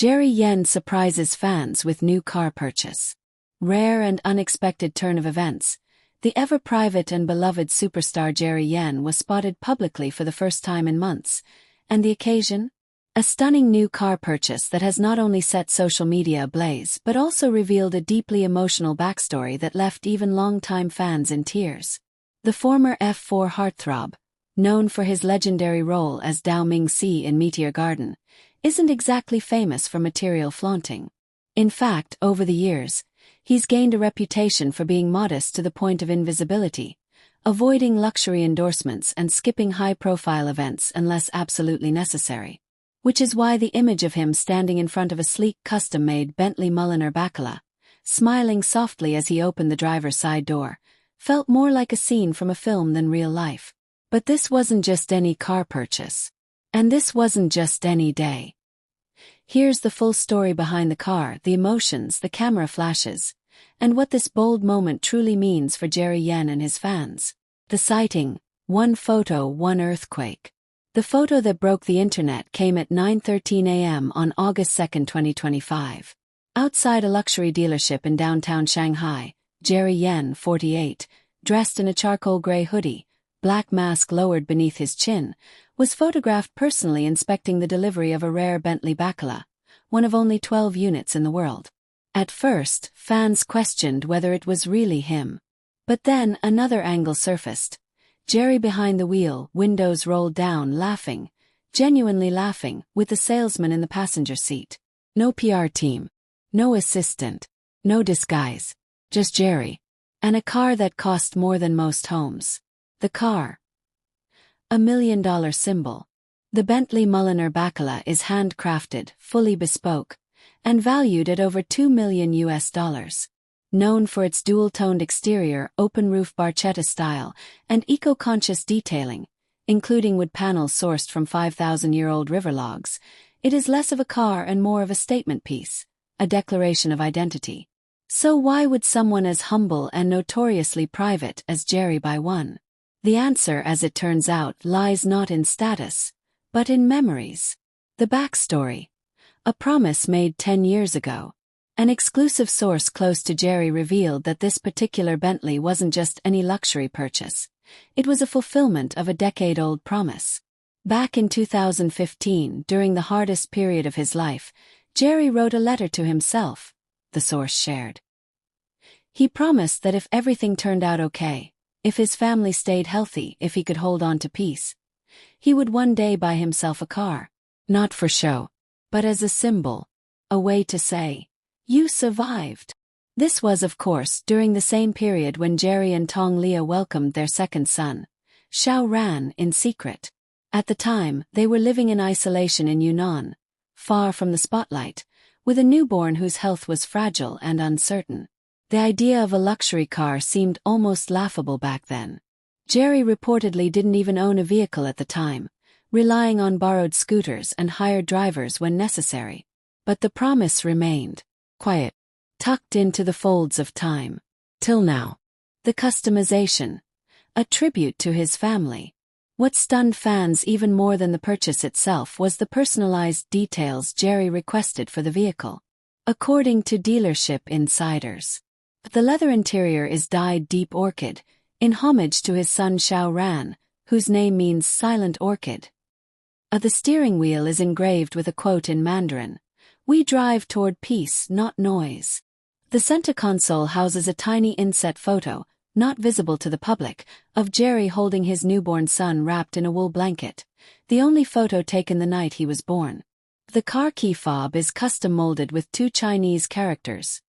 Yan surprises fans with new car purchase. Rare and unexpected turn of events. The ever-private and beloved superstar Yan was spotted publicly for the first time in months. And the occasion? A stunning new car purchase that has not only set social media ablaze but also revealed a deeply emotional backstory that left even longtime fans in tears. The former F4 heartthrob, known for his legendary role as Dao Ming-si in Meteor Garden, isn't exactly famous for material flaunting. In fact, over the years, he's gained a reputation for being modest to the point of invisibility, avoiding luxury endorsements and skipping high-profile events unless absolutely necessary. Which is why the image of him standing in front of a sleek custom-made Bentley Mulliner Bacala, smiling softly as he opened the driver's side door, felt more like a scene from a film than real life. But this wasn't just any car purchase. And this wasn't just any day. Here's the full story behind the car, the emotions, the camera flashes, and what this bold moment truly means for Yan and his fans. The sighting, one photo, one earthquake. The photo that broke the internet came at 9:13 a.m. on August 2, 2025. Outside a luxury dealership in downtown Shanghai, Yan, 48, dressed in a charcoal gray hoodie, black mask lowered beneath his chin, was photographed personally inspecting the delivery of a rare Bentley Bacala, one of only 12 units in the world. At first, fans questioned whether it was really him. But then another angle surfaced. Jerry behind the wheel, windows rolled down, laughing, genuinely laughing, with the salesman in the passenger seat. No PR team. No assistant. No disguise. Just Jerry. And a car that cost more than most homes. The car. $1 million symbol. The Bentley Mulliner Bacala is handcrafted, fully bespoke, and valued at over $2 million. Known for its dual-toned exterior, open-roof barchetta style, and eco-conscious detailing, including wood panels sourced from 5,000-year-old river logs, it is less of a car and more of a statement piece, a declaration of identity. So why would someone as humble and notoriously private as Jerry buy one? The answer, as it turns out, lies not in status, but in memories. The backstory. A promise made 10 years ago. An exclusive source close to Jerry revealed that this particular Bentley wasn't just any luxury purchase. It was a fulfillment of a decade-old promise. Back in 2015, during the hardest period of his life, Jerry wrote a letter to himself, the source shared. He promised that if everything turned out okay, if his family stayed healthy, if he could hold on to peace, he would one day buy himself a car. Not for show, but as a symbol, a way to say, "You survived." This was, of course, during the same period when Jerry and Tong Liya welcomed their second son, Xiao Ran, in secret. At the time, they were living in isolation in Yunnan, far from the spotlight, with a newborn whose health was fragile and uncertain. The idea of a luxury car seemed almost laughable back then. Jerry reportedly didn't even own a vehicle at the time, relying on borrowed scooters and hired drivers when necessary. But the promise remained. Quiet. Tucked into the folds of time. Till now. The customization. A tribute to his family. What stunned fans even more than the purchase itself was the personalized details Jerry requested for the vehicle. According to dealership insiders, the leather interior is dyed deep orchid, in homage to his son Xiao Ran, whose name means silent orchid. The steering wheel is engraved with a quote in Mandarin, "We drive toward peace, not noise." The center console houses a tiny inset photo, not visible to the public, of Jerry holding his newborn son wrapped in a wool blanket, the only photo taken the night he was born. The car key fob is custom molded with 2 Chinese characters,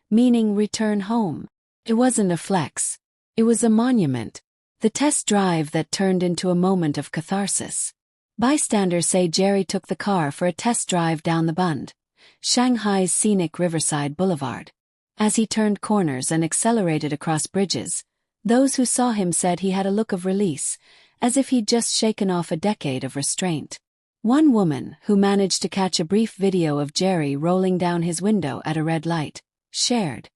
meaning return home. It wasn't a flex. It was a monument. The test drive that turned into a moment of catharsis. Bystanders say Jerry took the car for a test drive down the Bund, Shanghai's scenic Riverside Boulevard. As he turned corners and accelerated across bridges, those who saw him said he had a look of release, as if he'd just shaken off a decade of restraint. One woman, who managed to catch a brief video of Jerry rolling down his window at a red light, shared.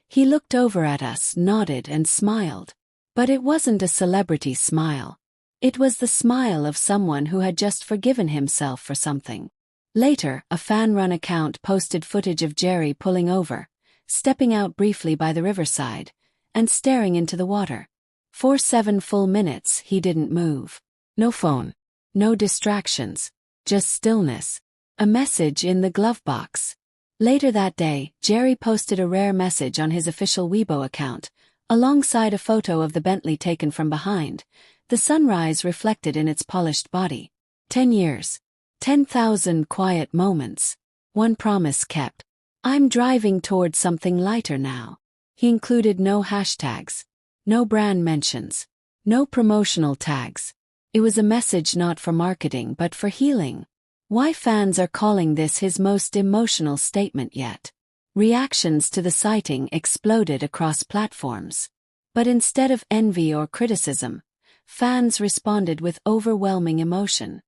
"He looked over at us, nodded and smiled. But it wasn't a celebrity smile. It was the smile of someone who had just forgiven himself for something. Later, a fan-run account posted footage of Jerry pulling over, stepping out briefly by the riverside, and staring into the water. For 7 full minutes he didn't move. No phone. No distractions. Just stillness. A message in the glove box. Later that day, Jerry posted a rare message on his official Weibo account, alongside a photo of the Bentley taken from behind, the sunrise reflected in its polished body. 10 years. 10,000 quiet moments. One promise kept. I'm driving toward something lighter now. He included no hashtags. No brand mentions. No promotional tags. It was a message not for marketing but for healing. Why fans are calling this his most emotional statement yet. Reactions to the sighting exploded across platforms. But instead of envy or criticism, fans responded with overwhelming emotion.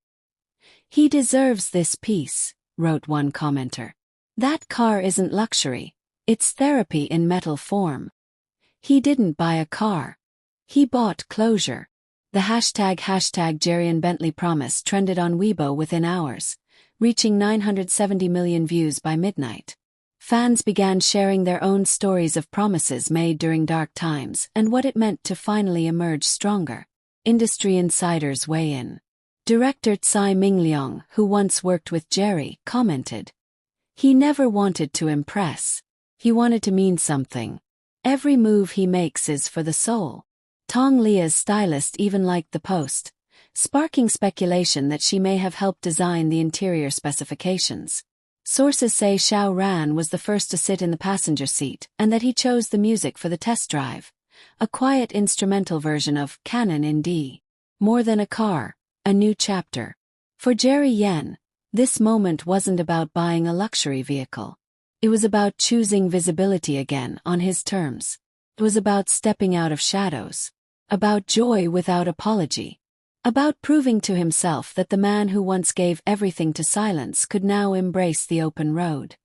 He deserves this peace, wrote one commenter. That car isn't luxury, it's therapy in metal form. He didn't buy a car. He bought closure. The hashtag Jerry and Bentley promise trended on Weibo within hours, reaching 970 million views by midnight. Fans began sharing their own stories of promises made during dark times and what it meant to finally emerge stronger. Industry insiders weigh in. Director Tsai Ming-liang, who once worked with Jerry, commented, "He never wanted to impress. He wanted to mean something. Every move he makes is for the soul." Tong Lia's stylist even liked the post, sparking speculation that she may have helped design the interior specifications. Sources say Xiao Ran was the first to sit in the passenger seat and that he chose the music for the test drive, a quiet instrumental version of Canon in D. More than a car, a new chapter. For Jerry Yan, this moment wasn't about buying a luxury vehicle. It was about choosing visibility again on his terms. It was about stepping out of shadows. About joy without apology. About proving to himself that the man who once gave everything to silence could now embrace the open road.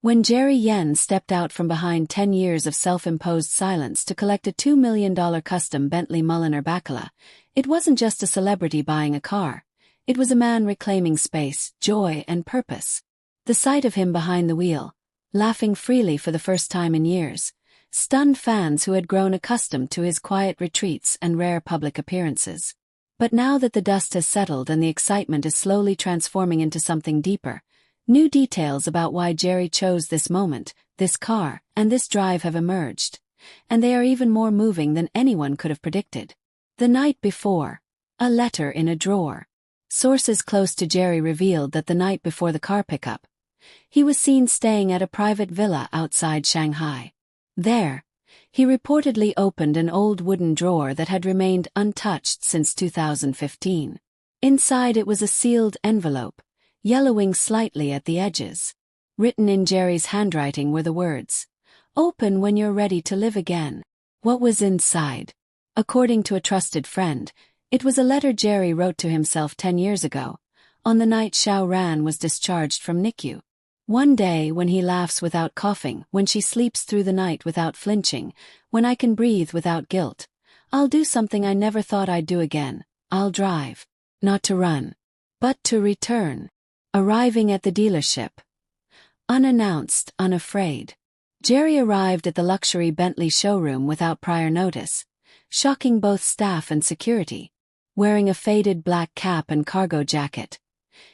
When Jerry Yan stepped out from behind 10 years of self-imposed silence to collect a $2 million custom Bentley Mulliner Bacala, it wasn't just a celebrity buying a car. It was a man reclaiming space, joy, and purpose. The sight of him behind the wheel, laughing freely for the first time in years, stunned fans who had grown accustomed to his quiet retreats and rare public appearances. But now that the dust has settled and the excitement is slowly transforming into something deeper, new details about why Jerry chose this moment, this car, and this drive have emerged. And they are even more moving than anyone could have predicted. The night before. A letter in a drawer. Sources close to Jerry revealed that the night before the car pickup, he was seen staying at a private villa outside Shanghai. There, he reportedly opened an old wooden drawer that had remained untouched since 2015. Inside it was a sealed envelope, yellowing slightly at the edges. Written in Jerry's handwriting were the words, "Open when you're ready to live again." What was inside? According to a trusted friend, it was a letter Jerry wrote to himself 10 years ago, on the night Xiao Ran was discharged from NICU. One day when he laughs without coughing, when she sleeps through the night without flinching, when I can breathe without guilt, I'll do something I never thought I'd do again. I'll drive. Not to run, but to return. Arriving at the dealership. Unannounced, unafraid. Jerry arrived at the luxury Bentley showroom without prior notice, shocking both staff and security. Wearing a faded black cap and cargo jacket,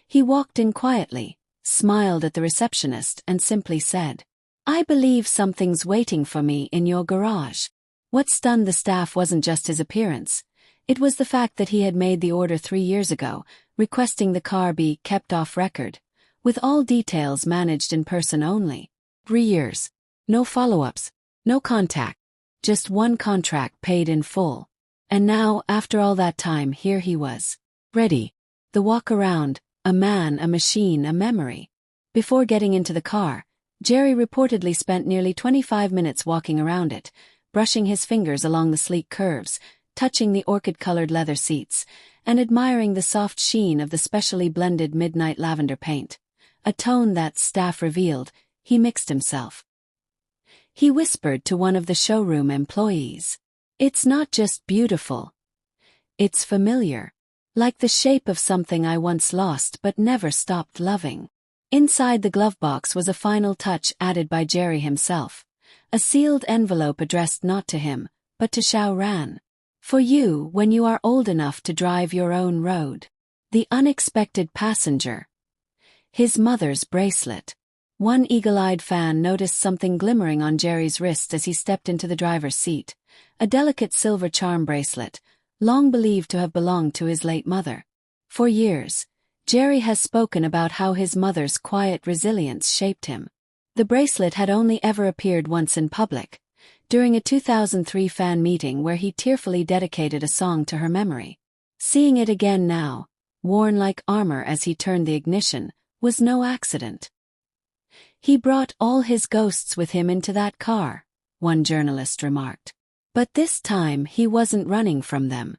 he walked in quietly, smiled at the receptionist and simply said, "I believe something's waiting for me in your garage." What stunned the staff wasn't just his appearance. It was the fact that he had made the order 3 years ago, requesting the car be kept off record, with all details managed in person only. 3 years. No follow-ups, no contact. Just one contract paid in full. And now, after all that time, here he was. Ready. The walk around. A man, a machine, a memory. Before getting into the car, Jerry reportedly spent nearly 25 minutes walking around it, brushing his fingers along the sleek curves, touching the orchid-colored leather seats, and admiring the soft sheen of the specially blended midnight lavender paint. A tone that, staff revealed, he mixed himself. He whispered to one of the showroom employees, "It's not just beautiful. It's familiar. Like the shape of something I once lost but never stopped loving." Inside the glove box was a final touch added by Jerry himself. A sealed envelope addressed not to him, but to Xiao Ran. For you when you are old enough to drive your own road. The unexpected passenger. His mother's bracelet. One eagle-eyed fan noticed something glimmering on Jerry's wrist as he stepped into the driver's seat. A delicate silver charm bracelet, long believed to have belonged to his late mother. For years, Jerry has spoken about how his mother's quiet resilience shaped him. The bracelet had only ever appeared once in public, during a 2003 fan meeting where he tearfully dedicated a song to her memory. Seeing it again now, worn like armor as he turned the ignition, was no accident. He brought all his ghosts with him into that car, one journalist remarked. But this time he wasn't running from them.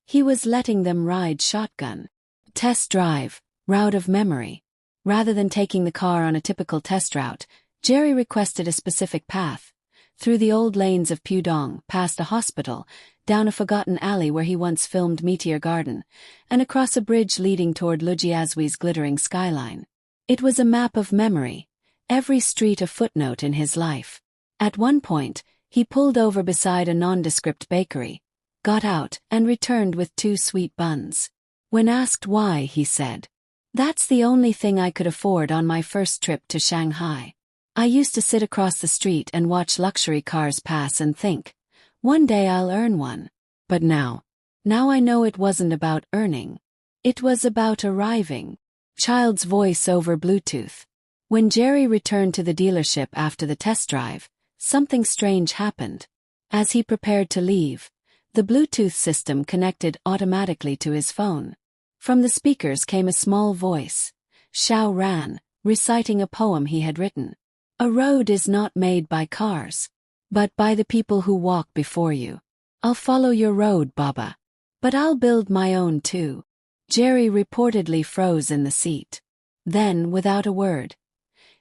He was letting them ride shotgun. Test drive, route of memory. Rather than taking the car on a typical test route, Jerry requested a specific path. Through the old lanes of Pudong, past a hospital, down a forgotten alley where he once filmed Meteor Garden, and across a bridge leading toward Lujiazwi's glittering skyline. It was a map of memory, every street a footnote in his life. At one point, he pulled over beside a nondescript bakery, got out, and returned with 2 sweet buns. When asked why, he said, "That's the only thing I could afford on my first trip to Shanghai. I used to sit across the street and watch luxury cars pass and think, one day I'll earn one. But now I know it wasn't about earning. It was about arriving." Child's voice over Bluetooth. When Jerry returned to the dealership after the test drive, something strange happened. As he prepared to leave, the Bluetooth system connected automatically to his phone. From the speakers came a small voice, Xiao Ran, reciting a poem he had written. "A road is not made by cars, but by the people who walk before you. I'll follow your road, Baba. But I'll build my own too." Jerry reportedly froze in the seat. Then, without a word,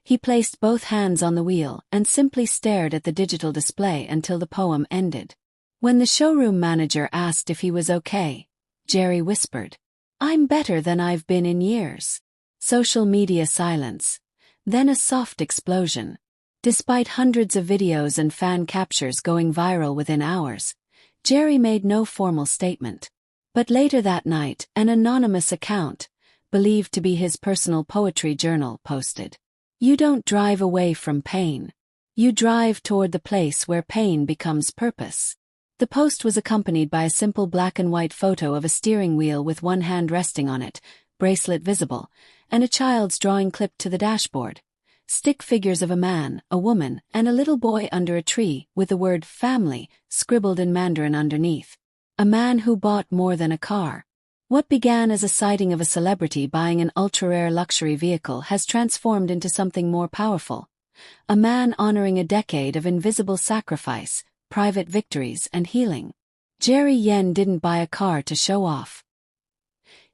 he placed both hands on the wheel and simply stared at the digital display until the poem ended. When the showroom manager asked if he was okay, Jerry whispered, "I'm better than I've been in years." Social media silence. Then a soft explosion. Despite hundreds of videos and fan captures going viral within hours, Jerry made no formal statement. But later that night, an anonymous account, believed to be his personal poetry journal, posted, "You don't drive away from pain. You drive toward the place where pain becomes purpose." The post was accompanied by a simple black and white photo of a steering wheel with one hand resting on it, bracelet visible, and a child's drawing clipped to the dashboard. Stick figures of a man, a woman, and a little boy under a tree, with the word family scribbled in Mandarin underneath. A man who bought more than a car. What began as a sighting of a celebrity buying an ultra-rare luxury vehicle has transformed into something more powerful. A man honoring a decade of invisible sacrifice, private victories, and healing. Jerry Yan didn't buy a car to show off.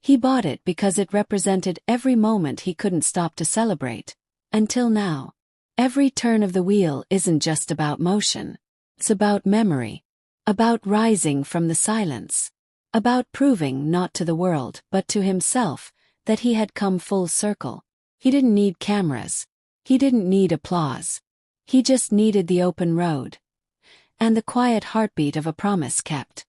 He bought it because it represented every moment he couldn't stop to celebrate. Until now. Every turn of the wheel isn't just about motion. It's about memory. About rising from the silence. About proving not to the world, but to himself, that he had come full circle. He didn't need cameras. He didn't need applause. He just needed the open road. And the quiet heartbeat of a promise kept.